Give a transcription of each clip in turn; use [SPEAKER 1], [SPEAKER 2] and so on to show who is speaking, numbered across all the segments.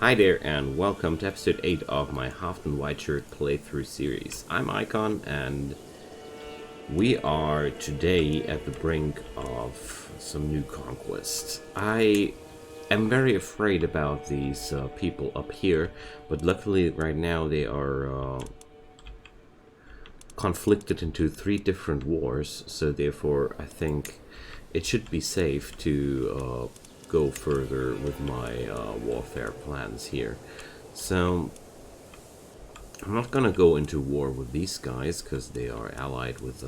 [SPEAKER 1] Hi there and welcome to episode 8 of my Halfdan Whiteshirt playthrough series. I'm Icon and we are today at the brink of some new conquest. I am very afraid about these people up here, but luckily right now they are conflicted into 3 different wars, so therefore I think it should be safe to go further with my warfare plans here. So I'm not gonna go into war with these guys because they are allied with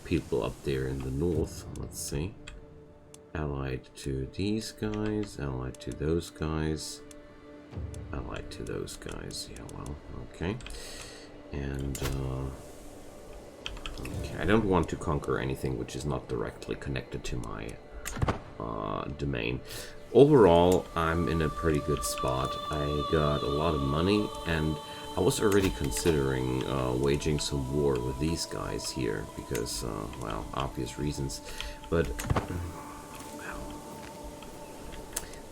[SPEAKER 1] people up there in the north. Let's see, allied to these guys, allied to those guys, allied to those guys. Yeah, well, okay. And okay, I don't want to conquer anything which is not directly connected to my domain. Overall, I'm in a pretty good spot. I got a lot of money, and I was already considering waging some war with these guys here because, well, obvious reasons. But well,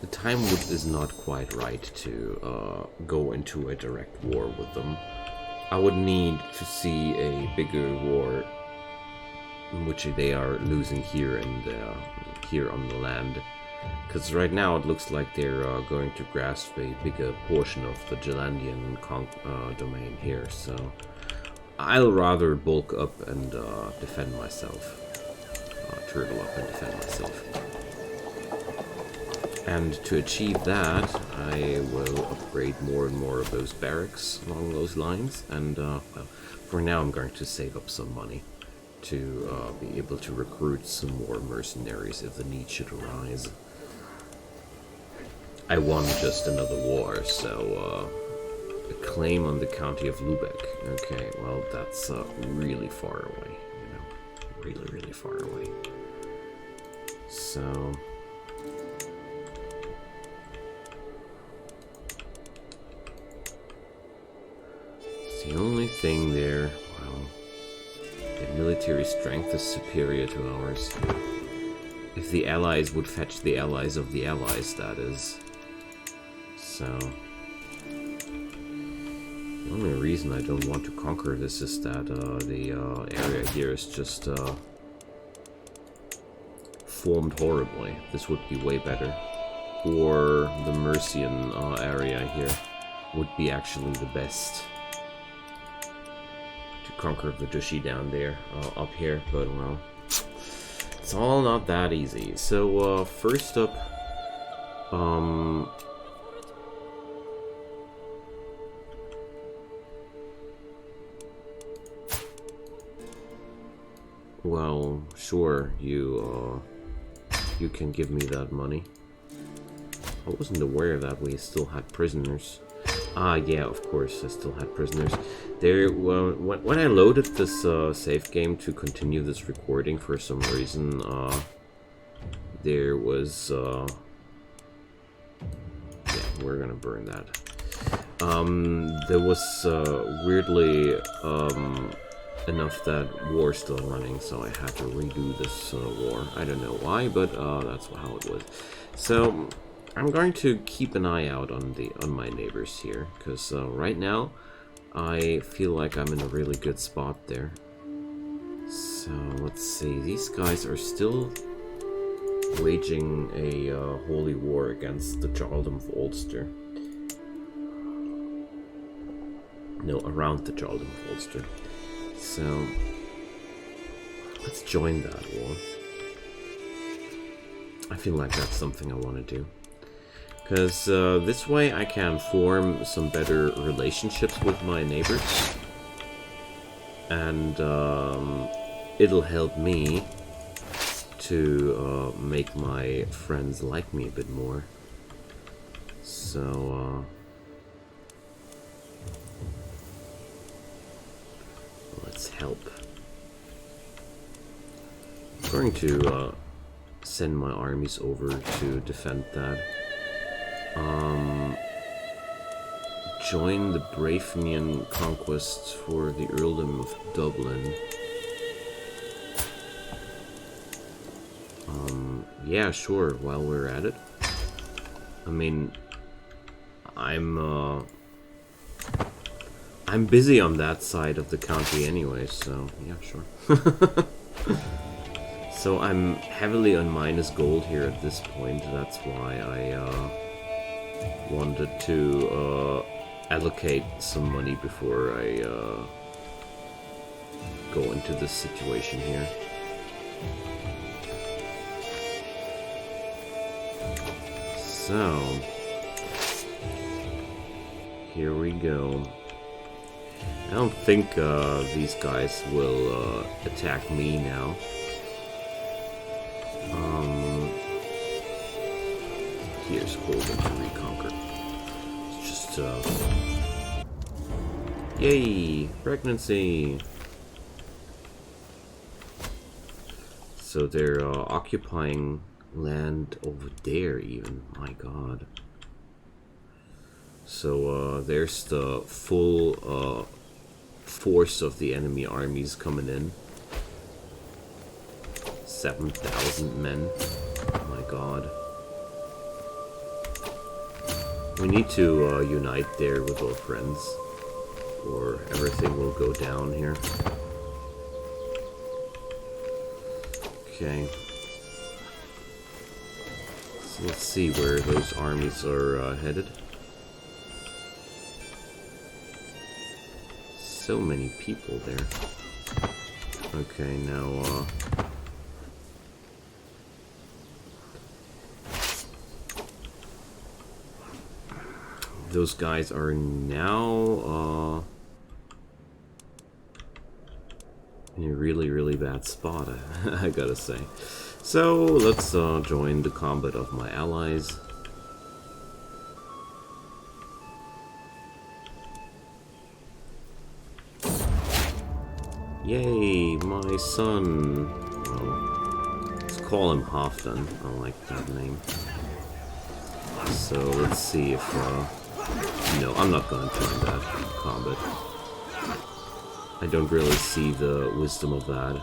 [SPEAKER 1] the time is not quite right to go into a direct war with them. I would need to see a bigger war in which they are losing here and here on the land, because right now it looks like they're going to grasp a bigger portion of the Jelandian domain here, so I'll rather bulk up and defend myself, turtle up and defend myself. And to achieve that, I will upgrade more and more of those barracks along those lines, and well, for now I'm going to save up some money to be able to recruit some more mercenaries if the need should arise. I won just another war, so a claim on the county of Lubeck. Okay, well, that's really far away, you know, really, really far away. So the only thing there, well, the military strength is superior to ours. If the allies would fetch the allies of the allies, that is. So the only reason I don't want to conquer this is that the area here is just formed horribly. This would be way better. Or the Mercian area here would be actually the best to conquer the Duchy down there, up here, but well, it's all not that easy. So first up, well, sure, you can give me that money. I wasn't aware that we still had prisoners. Ah, yeah, of course, I still had prisoners. There, well, when I loaded this save game to continue this recording, for some reason, there was, yeah, we're gonna burn that. There was, weirdly, enough that war still running, so I had to redo this war. I don't know why, but that's how it was. So I'm going to keep an eye out on my neighbors here, because right now I feel like I'm in a really good spot there. So let's see, these guys are still waging a holy war against the Jarldom of Ulster. No, around the Jarldom of Ulster. So let's join that war. I feel like that's something I want to do, because this way I can form some better relationships with my neighbors, and it'll help me to make my friends like me a bit more. So let's help. I'm going to send my armies over to defend that. Join the Bravenian conquest for the Earldom of Dublin. Yeah, sure, while we're at it. I mean, I'm busy on that side of the county anyway, so yeah, sure. So I'm heavily on minus gold here at this point. That's why I wanted to allocate some money before I go into this situation here. So here we go. I don't think these guys will attack me now. Here's Golden to reconquer. It's just yay! Pregnancy! So they're occupying land over there even. My god. So there's the full force of the enemy armies coming in. 7,000 men. Oh my god. We need to unite there with our friends, or everything will go down here. Okay. So let's see where those armies are headed. So many people there. Okay, now those guys are now in a really bad spot, I gotta say. So let's join the combat of my allies. Yay, my son. Well, let's call him Halfdan. I like that name. So let's see if no, I'm not going to join that combat. I don't really see the wisdom of that.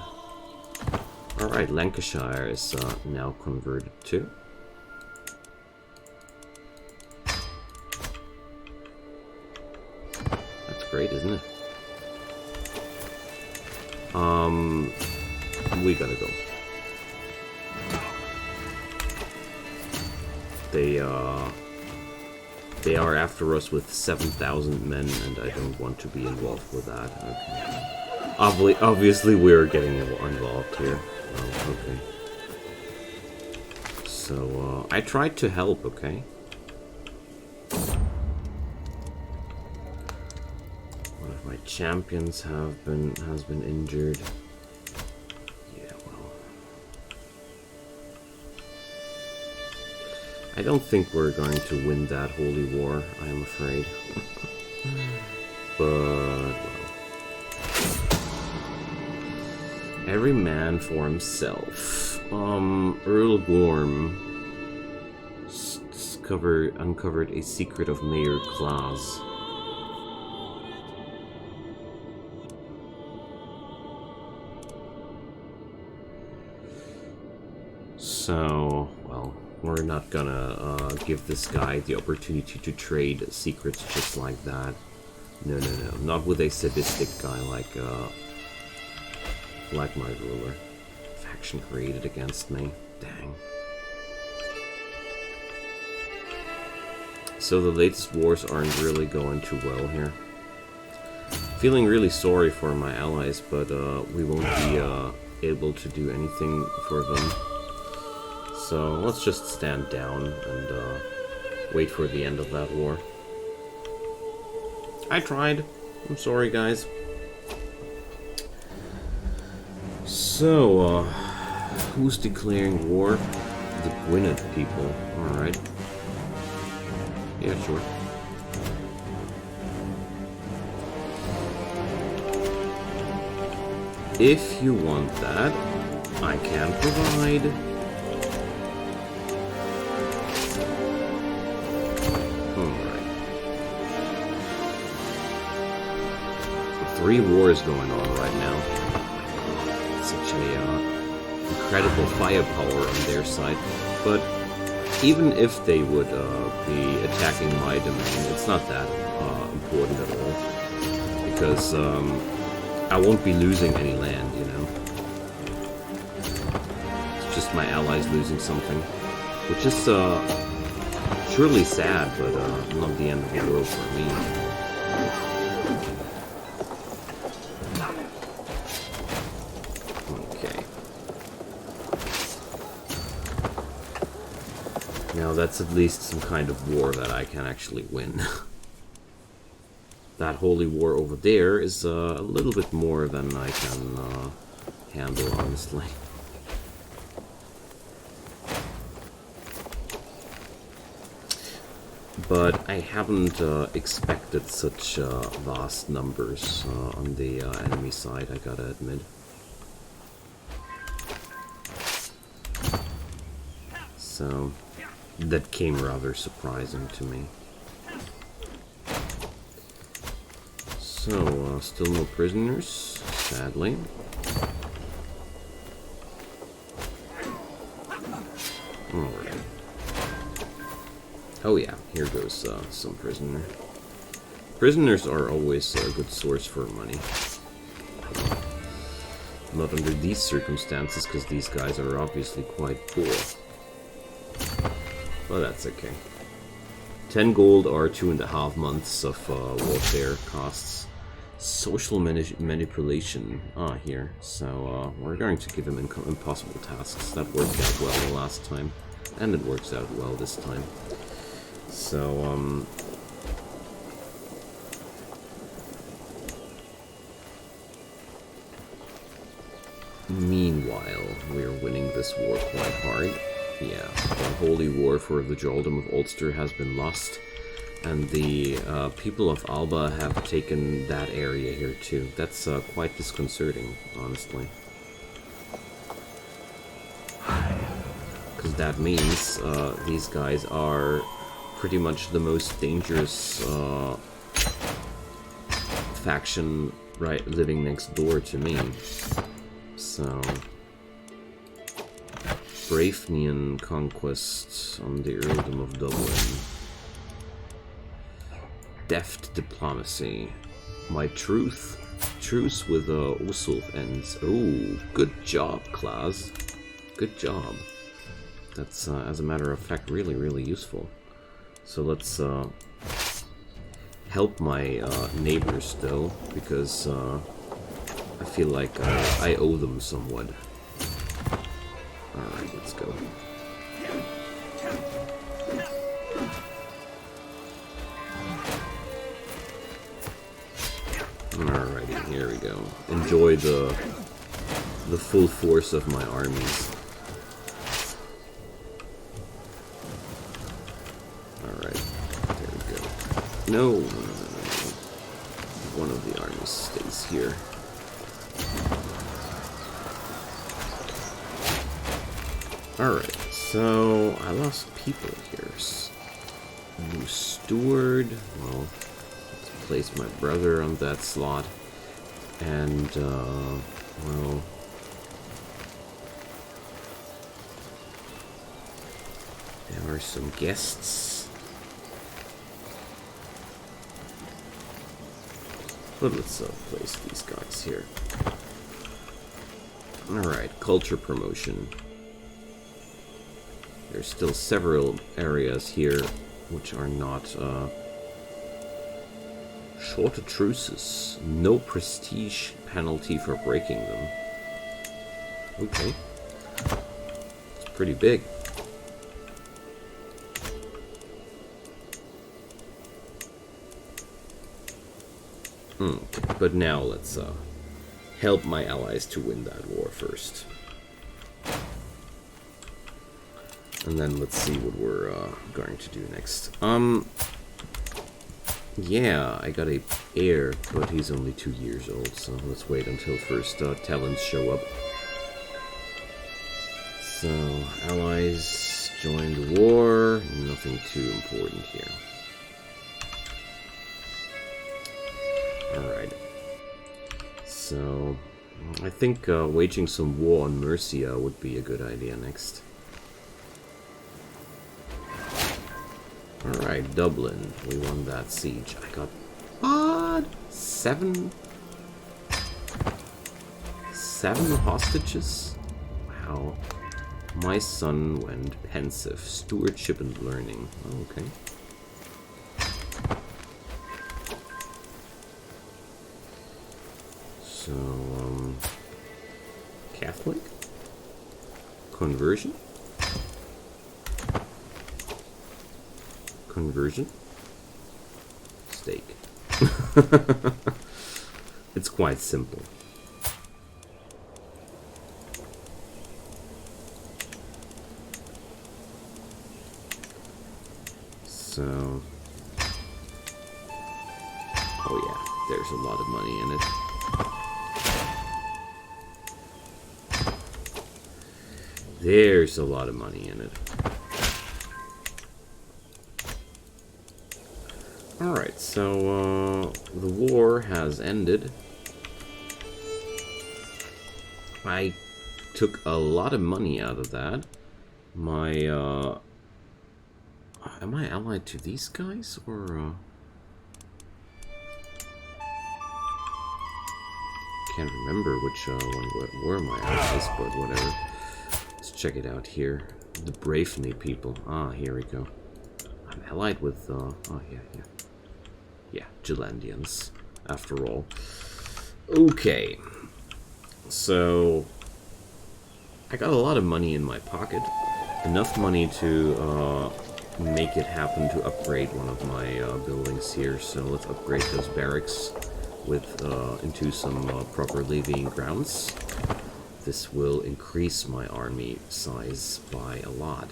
[SPEAKER 1] Alright, Lancashire is now converted too. That's great, isn't it? We gotta go. They are after us with 7,000 men, and I don't want to be involved with that. Okay. Obviously, we're getting involved here. Oh, okay. So, I tried to help, okay? One of my champions has been injured. Yeah, well. I don't think we're going to win that holy war, I am afraid. But, well. Every man for himself. Earl Gorm uncovered a secret of Mayor Claus. So, well, we're not gonna give this guy the opportunity to trade secrets just like that. No, not with a sadistic guy like my ruler. Faction created against me. Dang. So the latest wars aren't really going too well here. Feeling really sorry for my allies, but we won't be able to do anything for them. So let's just stand down and wait for the end of that war. I tried. I'm sorry, guys. So, who's declaring war? The Gwynedd people. Alright. Yeah, sure. If you want that, I can provide. Alright. So 3 wars going on right now. Such a incredible firepower on their side, but even if they would be attacking my domain, it's not that important at all, because I won't be losing any land, you know. It's just my allies losing something, which is surely sad, but not the end of the world for me. Okay. Now that's at least some kind of war that I can actually win. That holy war over there is a little bit more than I can handle, honestly. But I haven't expected such vast numbers on the enemy side, I gotta admit. So that came rather surprising to me. So, still no prisoners, sadly. Alright. Oh yeah, here goes some prisoner. Prisoners are always a good source for money. Not under these circumstances, because these guys are obviously quite poor. Well, that's okay. 10 gold are 2.5 months of warfare costs. Social manipulation here. So we're going to give him impossible tasks. That worked out well the last time, and it works out well this time. So meanwhile, we're winning this war quite hard. Yeah, the holy war for the Jarldom of Ulster has been lost. And the people of Alba have taken that area here too. That's quite disconcerting, honestly. Because that means these guys are pretty much the most dangerous faction living next door to me. So... Bravenian conquest on the Earldom of Dublin. Deft diplomacy. My truce with Usulf ends. Oh, good job, Klaus. Good job. That's, as a matter of fact, really, really useful. So let's help my neighbors, though, because I feel like I owe them somewhat. Alright, let's go. Alrighty, here we go. Enjoy the full force of my armies. Alright, there we go. No, one of the armies stays here. Alright, so I lost people here. New steward. Well, let's place my brother on that slot. And, well... there are some guests. But let's place these guys here. Alright, culture promotion. There's still several areas here which are not shorter truces. No prestige penalty for breaking them. Okay. It's pretty big. Okay, but now let's help my allies to win that war first. And then let's see what we're going to do next. Yeah, I got a heir, but he's only 2 years old, so let's wait until first talents show up. So, allies join the war. Nothing too important here. Alright. So, I think waging some war on Mercia would be a good idea next. Alright, Dublin. We won that siege. I got... What? 7 hostages? Wow. My son went pensive. Stewardship and learning. Oh, okay. So, Catholic? Conversion? Conversion? Steak. It's quite simple. So... Oh yeah, there's a lot of money in it. There's a lot of money in it. Alright, so the war has ended. I took a lot of money out of that. My, am I allied to these guys, or, can't remember which, one were my allies, but whatever. Let's check it out here. The Braveney people. Ah, here we go. I'm allied with, oh, yeah. Yeah, Gelandians, after all. Okay. So, I got a lot of money in my pocket. Enough money to make it happen to upgrade one of my buildings here. So let's upgrade those barracks with into some proper levying grounds. This will increase my army size by a lot.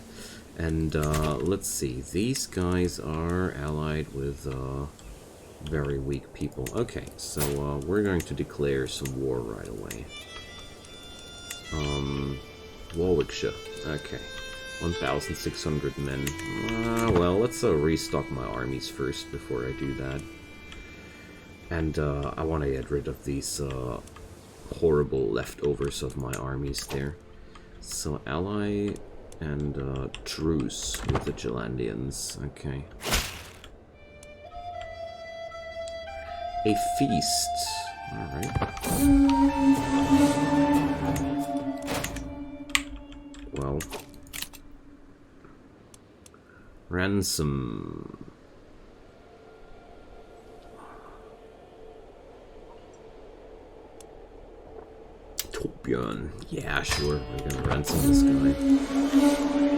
[SPEAKER 1] And let's see, these guys are allied with very weak people. Okay, so we're going to declare some war right away. Warwickshire. Okay, 1,600 men. Well, let's restock my armies first before I do that. And I want to get rid of these horrible leftovers of my armies there. So ally and truce with the Gelandians. Okay. A feast. Alright. Well. Ransom. Torbjörn. Yeah, sure. We're gonna ransom this guy.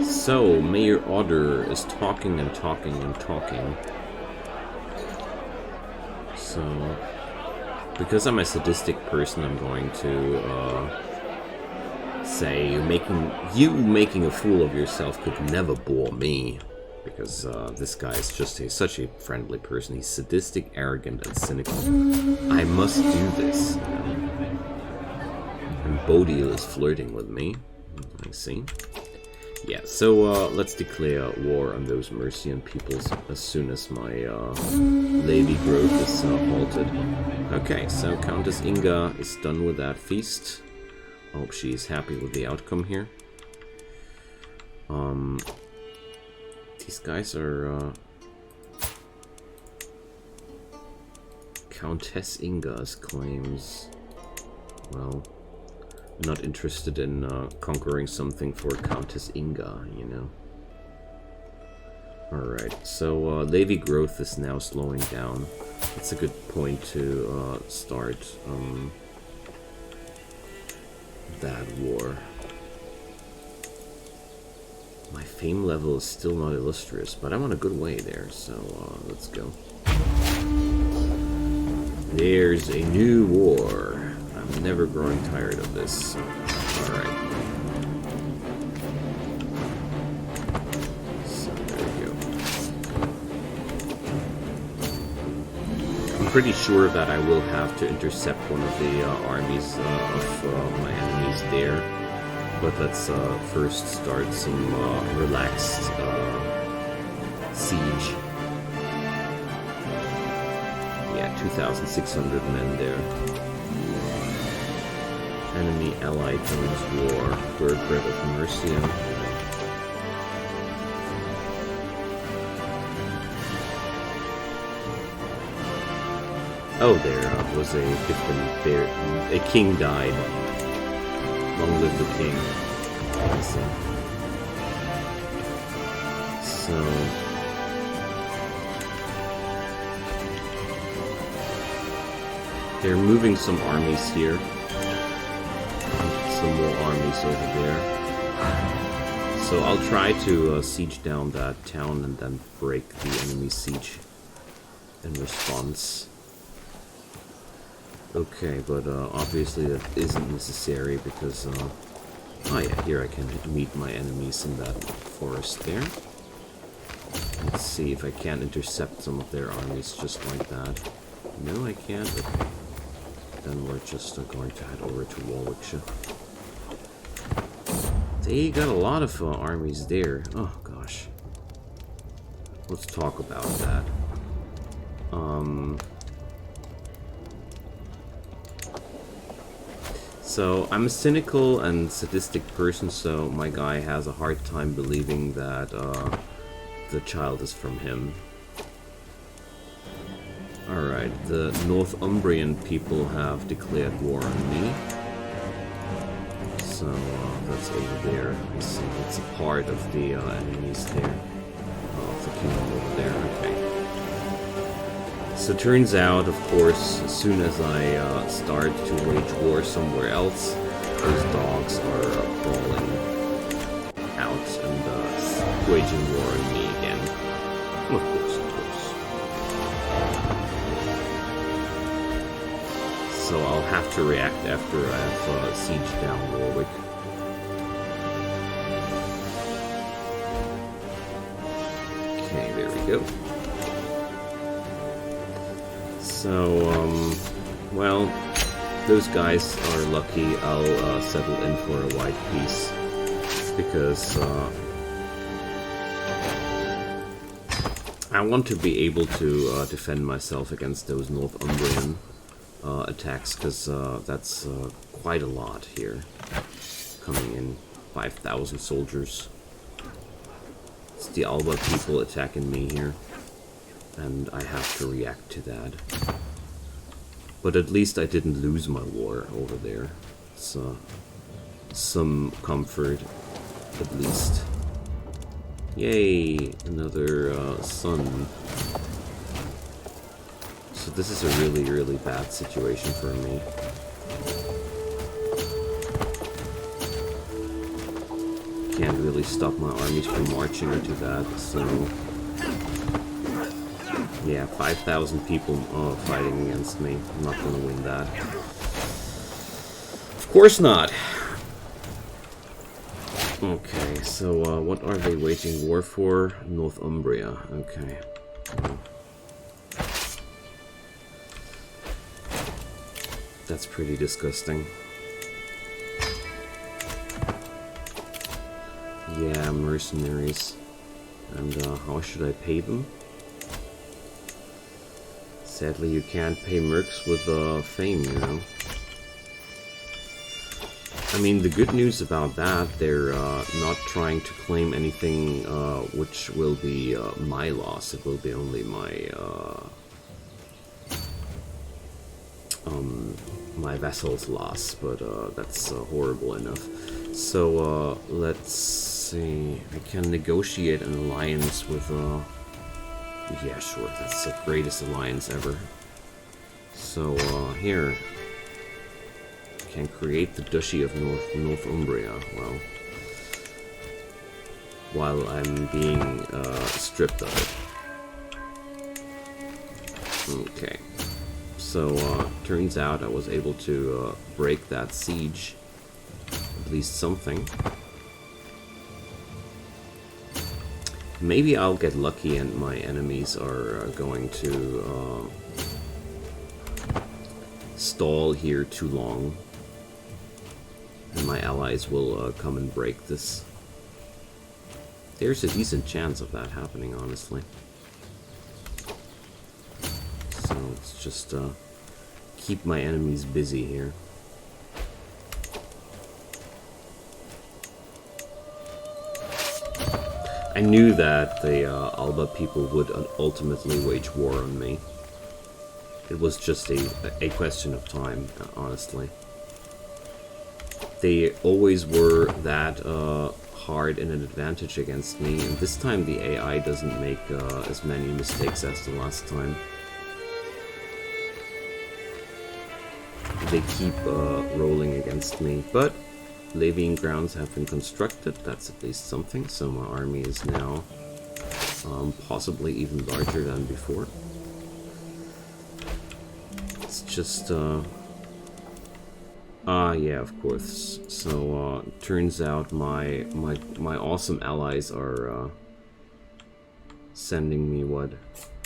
[SPEAKER 1] So, Mayor Odder is talking and talking and talking. So, because I'm a sadistic person, I'm going to say you making a fool of yourself could never bore me, because this guy is just such a friendly person. He's sadistic, arrogant, and cynical. I must do this. And Bodil is flirting with me. I see. Yeah, so let's declare war on those Mercian peoples as soon as my levy growth is halted. Okay, so Countess Inga is done with that feast. I hope she is happy with the outcome here. These guys are Countess Inga's claims. Well, not interested in conquering something for Countess Inga, you know. Alright, so levy growth is now slowing down. It's a good point to start that war. My fame level is still not illustrious, but I'm on a good way there, so let's go. There's a new war. I'm never growing tired of this. Alright. So there we go. I'm pretty sure that I will have to intercept one of the armies of my enemies there. But let's first start some relaxed siege. Yeah, 2,600 men there. Enemy allied joins war. Burgrave of Mercia. Oh, there was a different... There, a king died. Long live the king. I see. So... They're moving some armies here. Some more armies over there. So I'll try to siege down that town and then break the enemy siege in response. Okay, but obviously that isn't necessary because... oh yeah, here I can meet my enemies in that forest there. Let's see if I can intercept some of their armies just like that. No, I can't. Okay. Then we're just going to head over to Warwickshire. They got a lot of armies there. Oh gosh. Let's talk about that. So I'm a cynical and sadistic person, so my guy has a hard time believing that the child is from him. Alright, the Northumbrian people have declared war on me. So that's over there. I see it's a part of the enemies there. Of the kingdom over there, okay. So turns out, of course, as soon as I start to wage war somewhere else, those dogs are crawling out and waging war on me again. Of course, of course. So I'll have to react after I've sieged down Warwick. Okay, there we go. So, well, those guys are lucky I'll settle in for a white peace, because I want to be able to defend myself against those Northumbrian attacks, because that's quite a lot here, coming in. 5,000 soldiers. It's the Alba people attacking me here, and I have to react to that. But at least I didn't lose my war over there. It's some comfort, at least. Yay, another son. So this is a really, really bad situation for me. Can't really stop my armies from marching into that, so... Yeah, 5,000 people fighting against me. I'm not gonna win that. Of course not! Okay, so what are they waging war for? Northumbria, okay. That's pretty disgusting. Yeah, mercenaries. And how should I pay them? Sadly, you can't pay mercs with fame, you know. I mean, the good news about that, they're not trying to claim anything which will be my loss. It will be only my my vessel's loss, but that's horrible enough. So let's see. I can negotiate an alliance with. Yeah, sure. That's the greatest alliance ever. So here. Can create the Duchy of Northumbria, well, while I'm being stripped of it. Okay, so turns out I was able to break that siege, at least something. Maybe I'll get lucky and my enemies are going to stall here too long. And my allies will come and break this. There's a decent chance of that happening, honestly. So let's just keep my enemies busy here. I knew that the Alba people would ultimately wage war on me. It was just a question of time, honestly. They always were that hard in an advantage against me, and this time the AI doesn't make as many mistakes as the last time. They keep rolling against me, but Levying grounds have been constructed. That's at least something. So my army is now possibly even larger than before. It's just yeah, of course. So turns out my awesome allies are sending me what,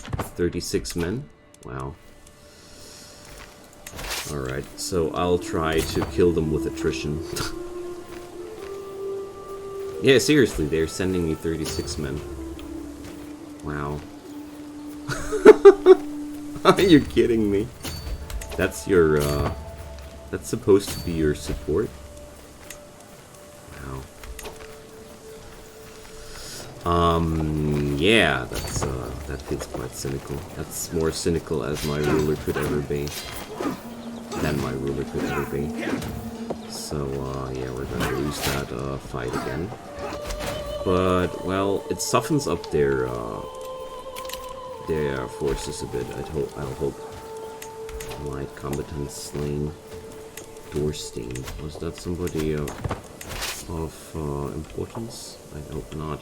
[SPEAKER 1] 36 men? Wow. Alright, so I'll try to kill them with attrition. Yeah, seriously, they're sending me 36 men. Wow. Are you kidding me? That's your, that's supposed to be your support? Wow. Yeah, that's, that feels quite cynical. That's more cynical as my ruler could ever be. Than my ruler could ever be. So, yeah, we're gonna lose that, fight again. But, well, it softens up their forces a bit. I'll hope. Light combatants slain. Dorstein. Was that somebody of importance? I hope not.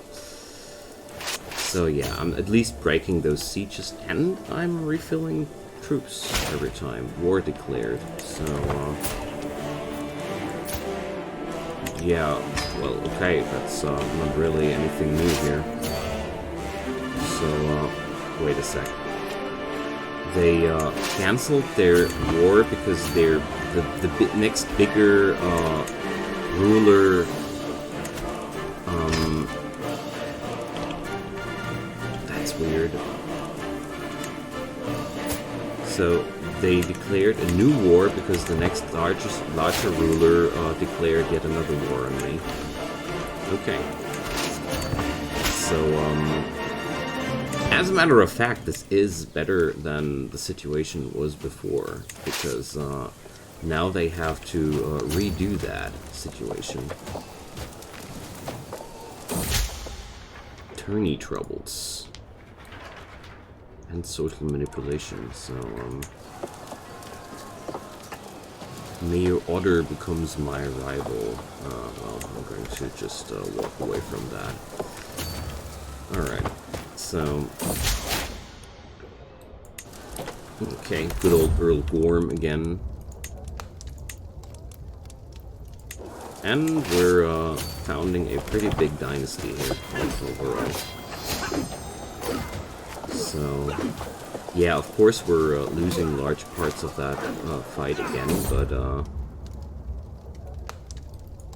[SPEAKER 1] So yeah, I'm at least breaking those sieges, and I'm refilling troops every time. War declared. So yeah, well, okay, that's not really anything new here. So wait a sec. They canceled their war because they're the next bigger ruler. That's weird. So they declared a new war because the next larger ruler declared yet another war on me. Okay. So as a matter of fact, this is better than the situation was before, because now they have to redo that situation. Attorney troubles. And social manipulation, so Mayor Otter becomes my rival. Well, I'm going to just walk away from that. Alright. So, okay, good old Earl Gorm again. And we're founding a pretty big dynasty here, overall. So, yeah, of course we're losing large parts of that fight again, but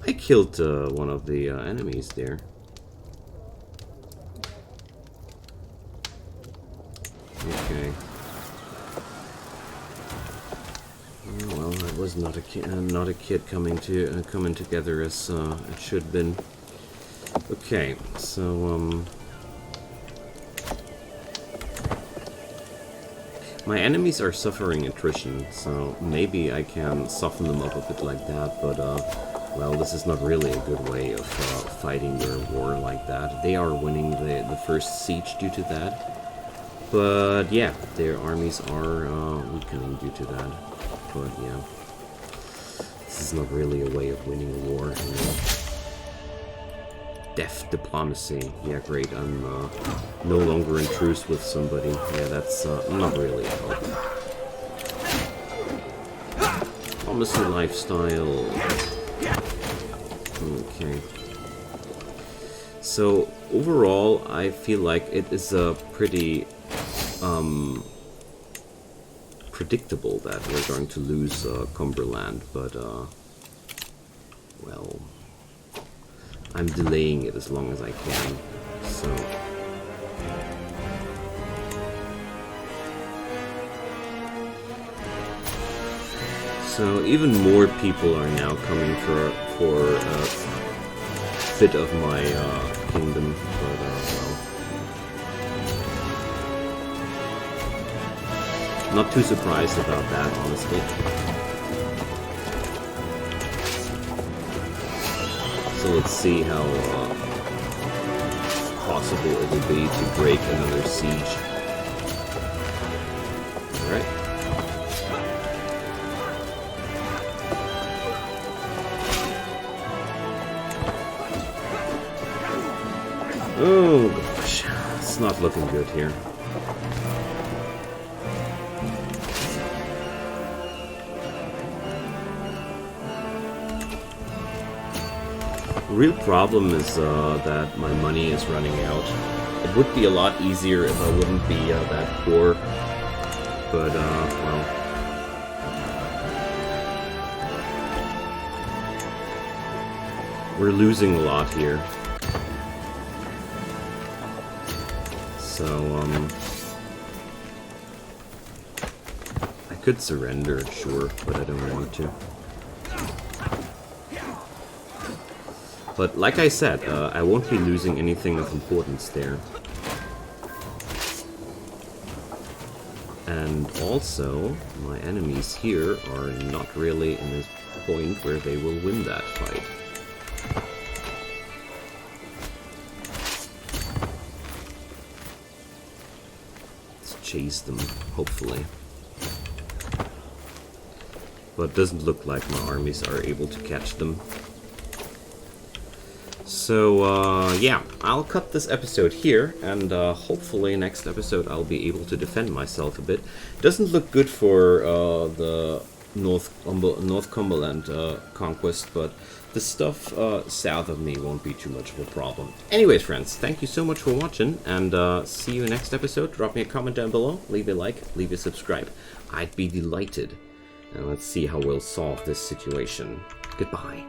[SPEAKER 1] I killed one of the enemies there. Okay. Well, that was not a kid coming together as it should have been. Okay, so my enemies are suffering attrition, so maybe I can soften them up a bit like that. But well, this is not really a good way of fighting their war like that. They are winning the first siege due to that. But yeah, their armies are weakening due to that. But yeah, this is not really a way of winning a war. You know? Deft diplomacy. Yeah, great. I'm no longer in truce with somebody. Yeah, that's not really a help. Diplomacy lifestyle. Okay. So overall, I feel like it is a pretty predictable that we're going to lose Cumberland, but well, I'm delaying it as long as I can. So even more people are now coming for a bit of my kingdom, but well. Not too surprised about that, honestly. So let's see how possible it will be to break another siege. Alright. Oh gosh, it's not looking good here. Real problem is that my money is running out. It would be a lot easier if I wouldn't be that poor, but well. We're losing a lot here. So, I could surrender, sure, but I don't want to. But like I said, I won't be losing anything of importance there. And also, my enemies here are not really in a point where they will win that fight. Let's chase them, hopefully. But it doesn't look like my armies are able to catch them. So, yeah, I'll cut this episode here, and hopefully next episode I'll be able to defend myself a bit. Doesn't look good for the North Cumberland conquest, but the stuff south of me won't be too much of a problem. Anyways, friends, thank you so much for watching, and see you next episode. Drop me a comment down below, leave a like, leave a subscribe. I'd be delighted. And let's see how we'll solve this situation. Goodbye.